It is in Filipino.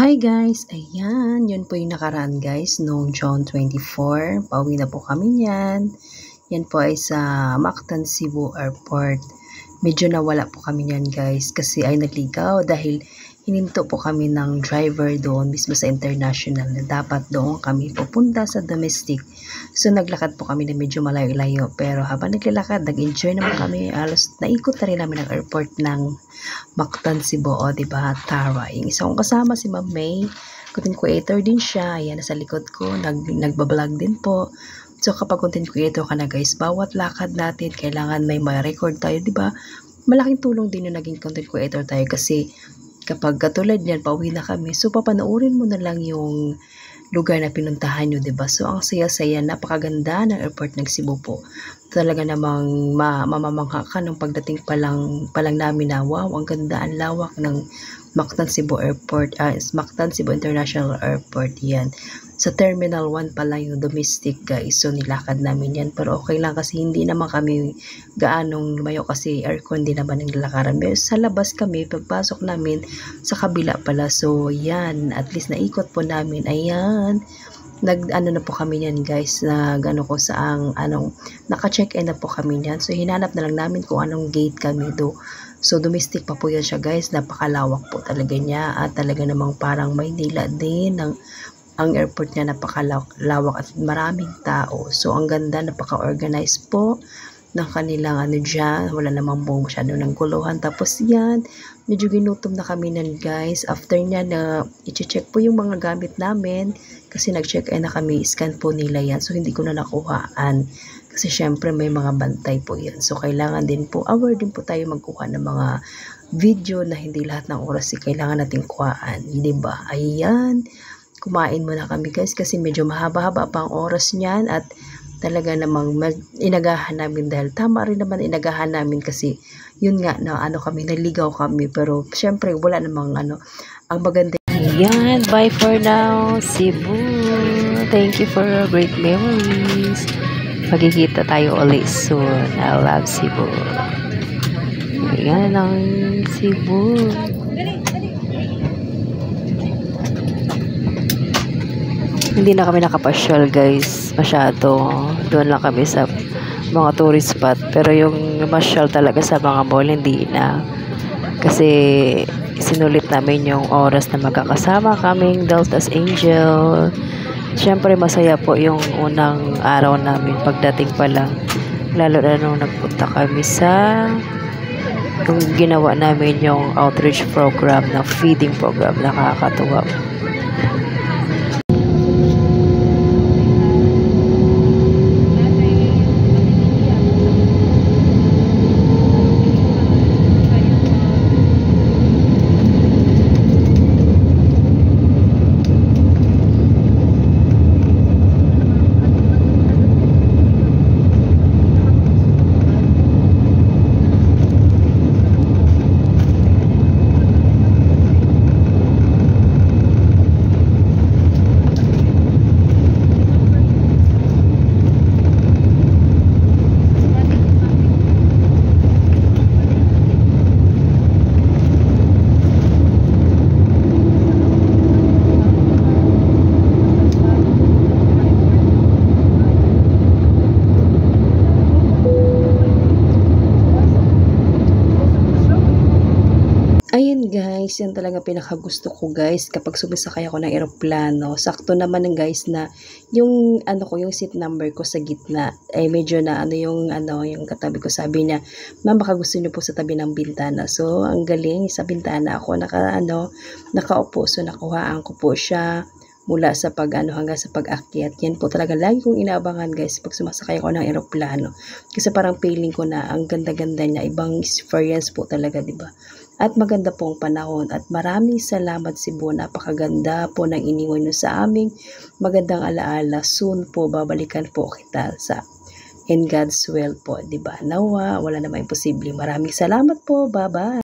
Hi guys! Ayan, yun po yung nakaraan guys, noong June 24. Pauwi na po kami niyan. Yan po ay sa Mactan, Cebu Airport. Medyo nawala po kami niyan guys kasi ay nagligaw dahil hininto po kami ng driver doon mismo sa international na dapat doon kami pupunta sa domestic. So naglakad po kami na medyo malayo-layo pero habang naglalakad, nag-enjoy naman kami. Alos naikot na rin namin ang airport ng Mactan, Cebu, o diba, Tara. Yung isa kong kasama si Ma'am May, content creator din siya. Ayan, nasa likod ko, nagbablog din po. So kapag content creator ka na guys, bawat lakad natin, kailangan may ma-record tayo, diba? Malaking tulong din yung naging content creator tayo kasi kapag katulad niyan, pauwi na kami, so papanoorin mo na lang yung lugar na pinuntahan nyo, diba? So ang saya-saya, napakaganda ng airport ng Cebu po. Talaga namang mamamangha ka nung pagdating pa lang namin na wow, ang ganda, ang lawak ng Mactan Cebu Airport, Mactan Cebu International Airport. Yan. Sa Terminal 1 pa lang yung domestic guys. So nilakad namin yan. Pero okay lang kasi hindi naman kami gaanong lumayo kasi aircon din naman ang lalakaran. Pero sa labas kami, pagpasok namin sa kabila pala. So yan, at least naikot po namin. Ayan. Nag-ano na po kami niyan guys, naka-check-in na po kami niyan. So hinanap na lang namin kung anong gate kami do. So domestic pa po yan siya guys, napakalawak po talaga niya at talaga namang parang Maynila din ang airport niya, napakalawak at maraming tao. So ang ganda, napaka-organized po ng kanilang dyan, wala namang buong masyado ng guluhan. Tapos yan, medyo ginutom na kami nan guys. After niya na i-check po yung mga gamit namin kasi nag-check-in na kami, scan po nila yan. So hindi ko na nakuhaan kasi syempre may mga bantay po yan. So kailangan din po, aware din po tayo magkuha ng mga video na hindi lahat ng oras kailangan natin kuhaan, diba? Ayan, kumain muna kami guys kasi medyo mahaba-haba pa ang oras niyan at talaga namang inagahan namin dahil tama rin naman inagahan namin kasi yun nga na kami, naligaw kami pero syempre wala namang ang maganda. Yan, bye for now Cebu, thank you for your great memories, magkikita tayo ulit soon. I love Cebu. Yan ang Cebu. Hindi na kami nakapasyal guys masyado, doon lang kami sa mga tourist spot pero yung masyal talaga sa mga mall hindi na kasi sinulit namin yung oras na magkakasama kaming Delta's Angel. Syempre masaya po yung unang araw namin pagdating pa lang, lalo na nung nagpunta kami sa yung ginawa namin yung outreach program na feeding program, nakakatuwa. Ayan guys, yan talaga pinakagusto ko guys kapag sumisakay ako ng eroplano. Sakto naman ng guys na yung yung seat number ko sa gitna ay medyo na yung katabi ko, sabi niya, "Ma'am, baka gusto niyo po sa tabi ng bintana." So ang galing, sa bintana ako nakaupo. So nakuhaan ko po siya mula sa hanggang sa pag-akyat. Yan po talaga lagi kong inaabangan guys pag sumasakay ako ng eroplano. Kasi parang feeling ko na ang ganda-ganda niya, ibang experience po talaga, diba? At maganda pong panahon at maraming salamat Cebu, napakaganda po ng iniwan nyo sa aming magandang alaala. Soon po babalikan po kita sa in God's will po, diba? Nawa, wala namang imposible. Maraming salamat po, bye-bye.